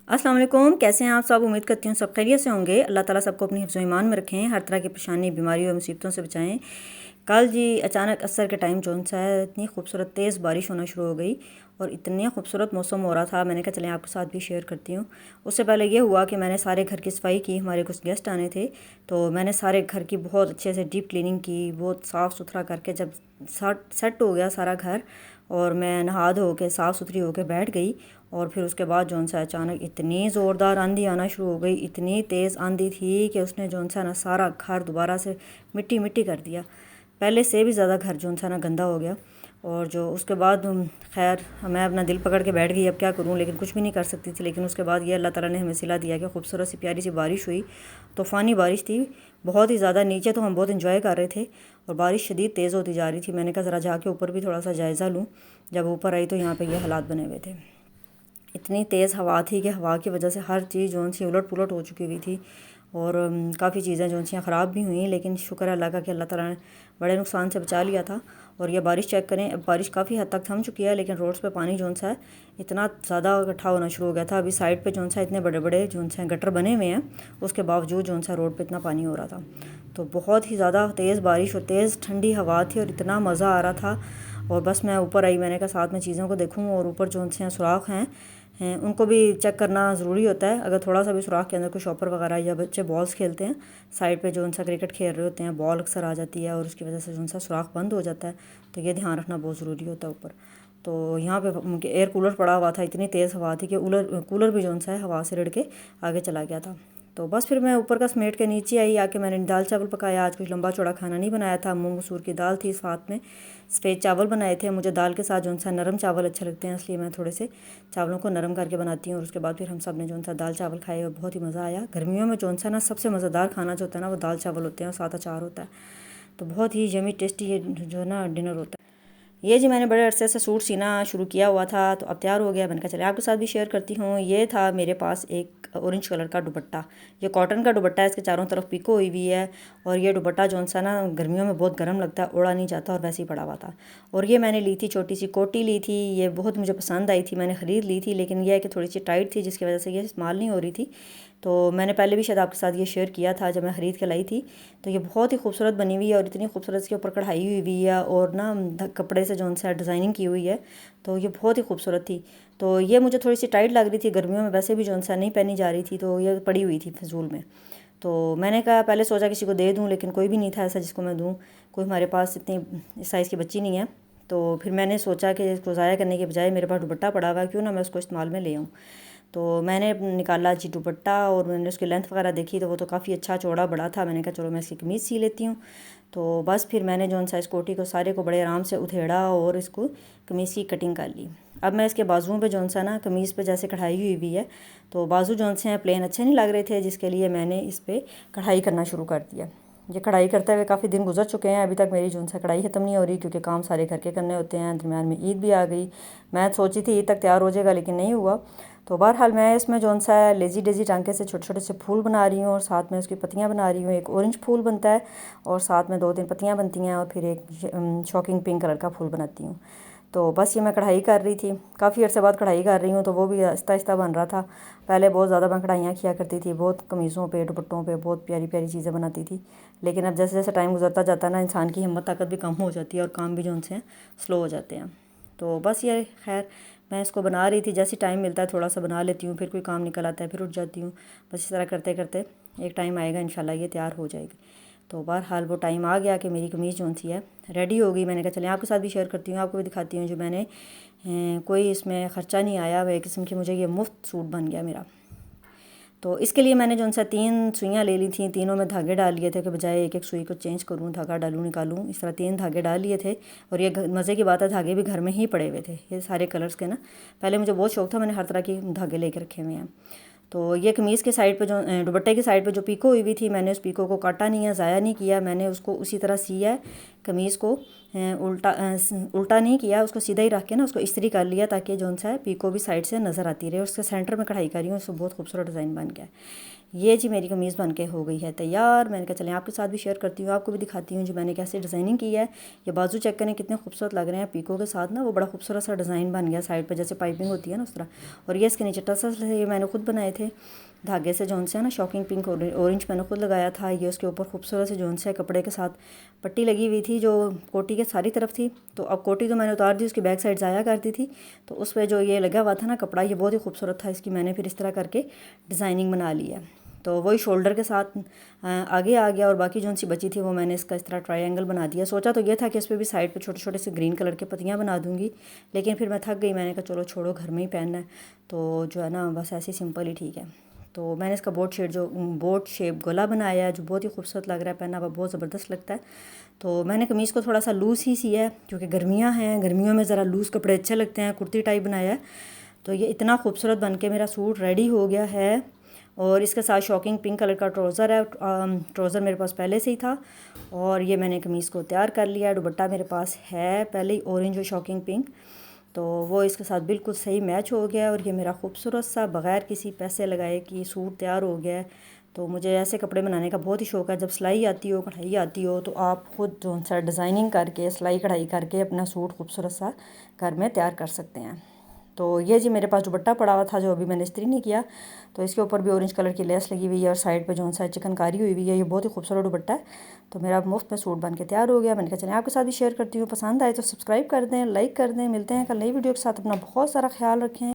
अस्सलाम वालेकुम। कैसे हैं आप सब? उम्मीद करती हूँ सब खैरियत से होंगे। अल्लाह ताला सबको अपनी हिफ्ज़ ईमान में रखें, हर तरह की परेशानी, बीमारी और मुसीबतों से बचाएं। कल जी अचानक असर के टाइम जो सा है इतनी खूबसूरत तेज़ बारिश होना शुरू हो गई और इतनी खूबसूरत मौसम हो रहा था। मैंने कहा चलें आपके साथ भी शेयर करती हूँ। उससे पहले ये हुआ कि मैंने सारे घर की सफाई की, हमारे कुछ गेस्ट आने थे तो मैंने सारे घर की बहुत अच्छे से डीप क्लीनिंग की, बहुत साफ़ सुथरा करके जब सेट हो गया सारा घर और मैं नहा धो के साफ़ सुथरी होकर बैठ गई। और फिर उसके बाद जौन सा अचानक इतनी ज़ोरदार आंधी आना शुरू हो गई, इतनी तेज़ आंधी थी कि उसने जौन सा ना सारा घर दोबारा से मिट्टी मिट्टी कर दिया। पहले से भी ज़्यादा घर जौन सा ना गंदा हो गया। और जो उसके बाद खैर मैं अपना दिल पकड़ के बैठ गई, अब क्या करूं, लेकिन कुछ भी नहीं कर सकती थी। लेकिन उसके बाद ये अल्लाह ताला ने हमें सिला दिया कि खूबसूरत सी प्यारी सी बारिश हुई। तूफ़ानी बारिश थी, बहुत ही ज़्यादा। नीचे तो हम बहुत इंजॉय कर रहे थे और बारिश शदीद तेज़ होती जा रही थी। मैंने कहा ज़रा जाके ऊपर भी थोड़ा सा जायज़ा लूँ। जब ऊपर आई तो यहाँ पर ये हालात बने हुए थे। इतनी तेज़ हवा थी कि हवा की वजह से हर चीज़ जौन सी उलट पुलट हो चुकी हुई थी और काफ़ी चीज़ें जौन सी ख़राब भी हुई। लेकिन शुक्र अल्लाह का कि अल्लाह ताला ने बड़े नुकसान से बचा लिया था। और ये बारिश चेक करें, अब बारिश काफ़ी हद तक थम चुकी है, लेकिन रोड्स पे पानी जौन सा है इतना ज़्यादा इकट्ठा होना शुरू हो गया था। अभी साइड पे जौन सा इतने बड़े बड़े जौन सा गटर बने हुए हैं, उसके बावजूद जौन सा रोड पे इतना पानी हो रहा था। तो बहुत ही ज़्यादा तेज़ बारिश और तेज़ ठंडी हवा थी और इतना मज़ा आ रहा था। और बस मैं ऊपर आई, मैंने कहा साथ में चीज़ों को देखूँ। और ऊपर जौन से सुराख हैं उनको भी चेक करना ज़रूरी होता है। अगर थोड़ा सा भी सुराख के अंदर कोई शॉपर वगैरह या बच्चे बॉल्स खेलते हैं साइड पे जो उनसा क्रिकेट खेल रहे होते हैं, बॉल अक्सर आ जाती है और उसकी वजह से जो उनसा सुराख बंद हो जाता है। तो ये ध्यान रखना बहुत ज़रूरी होता है ऊपर। तो यहाँ पे एयर कूलर पड़ा हुआ था, इतनी तेज़ हवा थी कि कूलर भी जो सा है हवा से रिड़ के आगे चला गया था। तो बस फिर मैं ऊपर का समेट के नीचे आई, आके मैंने दाल चावल पकाया। आज कुछ लंबा चौड़ा खाना नहीं बनाया था, मूंग मसूर की दाल थी, साथ में सफ़ेद चावल बनाए थे। मुझे दाल के साथ जो सा नरम चावल अच्छे लगते हैं, इसलिए मैं थोड़े से चावलों को नरम करके बनाती हूँ। और उसके बाद फिर हम सब ने जो सा दाल चावल खाए और बहुत ही मज़ा आया। गर्मियों में जो सा ना सबसे मज़ेदार खाना जो होता है ना वो दाल चावल होते हैं और साथ अचार होता है। तो बहुत ही यमी टेस्टी ये जो है ना डिनर होता है। ये जी मैंने बड़े अरसे से सूट सीना शुरू किया हुआ था, तो अब तैयार हो गया। मैंने कहा चले आपके साथ भी शेयर करती हूँ। ये था मेरे पास एक ऑरेंज कलर का दुपट्टा, ये कॉटन का दुपट्टा है, इसके चारों तरफ पिको हुई हुई है। और ये दुपट्टा जो सा ना गर्मियों में बहुत गर्म लगता है, ओढ़ा नहीं जाता और वैसे ही पड़ा हुआ था। और ये मैंने ली थी, छोटी सी कोटी ली थी, ये बहुत मुझे पसंद आई थी, मैंने ख़रीद ली थी। लेकिन यह है कि थोड़ी सी टाइट थी, जिसकी वजह से ये इस्तेमाल नहीं हो रही थी। तो मैंने पहले भी शायद आपके साथ ये शेयर किया था जब मैं ख़रीद के लाई थी। तो ये बहुत ही खूबसूरत बनी हुई है और इतनी खूबसूरत इसके ऊपर कढ़ाई हुई हुई है और ना कपड़े से जो सा डिज़ाइनिंग की हुई है। तो ये बहुत ही खूबसूरत थी। तो ये मुझे थोड़ी सी टाइट लग रही थी, गर्मियों में वैसे भी जो सा नहीं पहनी जा रही थी, तो ये पड़ी हुई थी फजूल में। तो मैंने कहा पहले सोचा किसी को दे दूँ, लेकिन कोई भी नहीं था ऐसा जिसको मैं दूँ। कोई हमारे पास इतनी इस साइज़ की बच्ची नहीं है। तो फिर मैंने सोचा कि इसको ज़ाया करने के बजाय मेरे पास दुपट्टा पड़ा हुआ है, क्यों ना मैं उसको इस्तेमाल में ले आऊँ। तो मैंने निकाला जी दुपट्टा और मैंने उसकी लेंथ वगैरह देखी तो वो तो काफ़ी अच्छा चौड़ा बड़ा था। मैंने कहा चलो मैं इसकी कमीज़ सी लेती हूँ। तो बस फिर मैंने जो सा इस कोटी को सारे को बड़े आराम से उधेड़ा और इसको कमीज़ की कटिंग कर ली। अब मैं इसके बाजुओं पे जो सा ना कमीज़ पे जैसे कढ़ाई हुई हुई है, तो बाजू जो से हैं प्लेन अच्छे नहीं लग रहे थे, जिसके लिए मैंने इस पर कढ़ाई करना शुरू कर दिया। ये कढ़ाई करते हुए काफ़ी दिन गुजर चुके हैं, अभी तक मेरी जो सा कढ़ाई ख़त्म नहीं हो रही, क्योंकि काम सारे घर के करने होते हैं। दरम्यान में ईद भी आ गई। मैं सोची थी ईद तक तैयार हो जाएगा, लेकिन नहीं हुआ। तो बहरहाल मैं इसमें जो सा लेज़ी डेज़ी टांके से छोटे छोटे से फूल बना रही हूँ और साथ में उसकी पत्तियाँ बना रही हूँ। एक ऑरेंज फूल बनता है और साथ में 2-3 पत्तियाँ बनती हैं और फिर एक शॉकिंग पिंक कलर का फूल बनाती हूँ। तो बस ये मैं कढ़ाई कर रही थी, काफ़ी अर्से बाद कढ़ाई कर रही हूँ, तो वो भी आहिस्ता आहिस्ता बन रहा था। पहले बहुत ज़्यादा मैं कढ़ाइयाँ किया करती थी, बहुत कमीज़ों पे दुपट्टों पे बहुत प्यारी प्यारी चीज़ें बनाती थी। लेकिन अब जैसे जैसे टाइम गुजरता जाता है ना, इंसान की हिम्मत ताकत भी कम हो जाती है और काम भी जो उनसे स्लो हो जाते हैं। तो बस ये खैर मैं इसको बना रही थी, जैसे टाइम मिलता है थोड़ा सा बना लेती हूँ, फिर कोई काम निकल आता है फिर उठ जाती हूँ। बस इस तरह करते करते एक टाइम आएगा इंशाल्लाह ये तैयार हो जाएगी। तो बहरहाल वो टाइम आ गया कि मेरी कमीज़ जो सी है रेडी हो गई। मैंने कहा चलें आपके साथ भी शेयर करती हूँ, आपको भी दिखाती हूँ। जो मैंने कोई इसमें ख़र्चा नहीं आया, वह किस्म की मुझे ये मुफ्त सूट बन गया मेरा। तो इसके लिए मैंने जो सा 3 सुइयाँ ले ली थी, तीनों में धागे डाल लिए थे कि बजाय एक एक सुई को चेंज करूँ, धागा डालूँ निकालूँ, इस तरह 3 धागे डाल लिए थे। और ये मज़े की बात है, धागे भी घर में ही पड़े हुए थे, ये सारे कलर्स के ना। पहले मुझे बहुत शौक था, मैंने हर तरह के धागे लेके रखे हुए हैं। तो ये कमीज़ के साइड पे जो दुपट्टे की साइड पे जो पीको हुई हुई थी, मैंने उस पीको को काटा नहीं है, ज़ाया नहीं किया, मैंने उसको उसी तरह सिया है कमीज़ को उल्टा नहीं किया, उसको सीधा ही रख के ना उसको इस्त्री कर लिया ताकि जो सा है पीको भी साइड से नज़र आती रहे। उसके सेंटर में कढ़ाई करी हूँ, उसको बहुत खूबसूरत डिज़ाइन बन गया। ये जी मेरी कमीज़ बन के हो गई है तैयार। मैंने कहा चलें आपके साथ भी शेयर करती हूँ, आपको भी दिखाती हूँ जो मैंने कैसे डिज़ाइनिंग की है। ये बाजू चेक करें कितने खूबसूरत लग रहे हैं पीको के साथ ना, वो बड़ा खूबसूरत सा डिज़ाइन बन गया साइड पर, जैसे पाइपिंग होती है ना उस तरह। और ये इसके नीचे टसल्स ये मैंने खुद बनाए थे धागे से, जोन से है ना शॉकिंग पिंक ऑरेंज मैंने खुद लगाया था। ये उसके ऊपर खूबसूरत से जोन से कपड़े के साथ पट्टी लगी हुई थी जो कोटी के सारी तरफ थी। तो अब कोटी तो मैंने उतार दी, उसकी बैक साइड जाया करती थी, तो उस पर जो ये लगा हुआ था ना कपड़ा, ये बहुत ही खूबसूरत था। इसकी मैंने फिर इस तरह करके डिज़ाइनिंग बना ली है। तो वही शोल्डर के साथ आगे आ गया और बाकी जो सी बची थी वो मैंने इसका इस तरह ट्रायंगल बना दिया। सोचा तो ये था कि इस पर भी साइड पे छोटे छोटे से ग्रीन कलर के पत्तियाँ बना दूँगी, लेकिन फिर मैं थक गई, मैंने कहा चलो छोड़ो घर में ही पहनना है, तो जो है ना बस ऐसे सिंपल ही ठीक है। तो मैंने इसका बोट शेप गला बनाया है जो बहुत ही खूबसूरत लग रहा है, पहना हुआ बहुत ज़बरदस्त लगता है। तो मैंने कमीज़ को थोड़ा सा लूज़ ही सिया है क्योंकि गर्मियाँ हैं, गर्मियों में ज़रा लूज़ कपड़े अच्छे लगते हैं, कुर्ती टाइप बनाया है। तो ये इतना खूबसूरत बन के मेरा सूट रेडी हो गया है। और इसके साथ शॉकिंग पिंक कलर का ट्राउज़र है, ट्राउज़र मेरे पास पहले से ही था। और ये मैंने कमीज़ को तैयार कर लिया है, दुपट्टा मेरे पास है पहले ही ऑरेंज और शॉकिंग पिंक, तो वो इसके साथ बिल्कुल सही मैच हो गया। और ये मेरा खूबसूरत सा बग़ैर किसी पैसे लगाए कि सूट तैयार हो गया है। तो मुझे ऐसे कपड़े बनाने का बहुत ही शौक़ है। जब सिलाई आती हो, कढ़ाई आती हो, तो आप ख़ुद जो सा डिज़ाइनिंग करके सिलाई कढ़ाई करके अपना सूट खूबसूरत सा घर में तैयार कर सकते हैं। तो ये जी मेरे पास दुपट्टा पड़ा हुआ था जो अभी मैंने इस्त्री नहीं किया, तो इसके ऊपर भी ऑरेंज कलर की लेस लगी हुई है और साइड पे जो सा चिकनकारी हुई हुई है। ये बहुत ही खूबसूरत दुपट्टा है। तो मेरा मुफ्त में सूट बन के तैयार हो गया। मैंने कहा चलें आपके साथ भी शेयर करती हूँ, पसंद आए तो सब्सक्राइब कर दें, लाइक कर दें। मिलते हैं कल नई वीडियो के साथ, अपना बहुत सारा ख्याल रखें।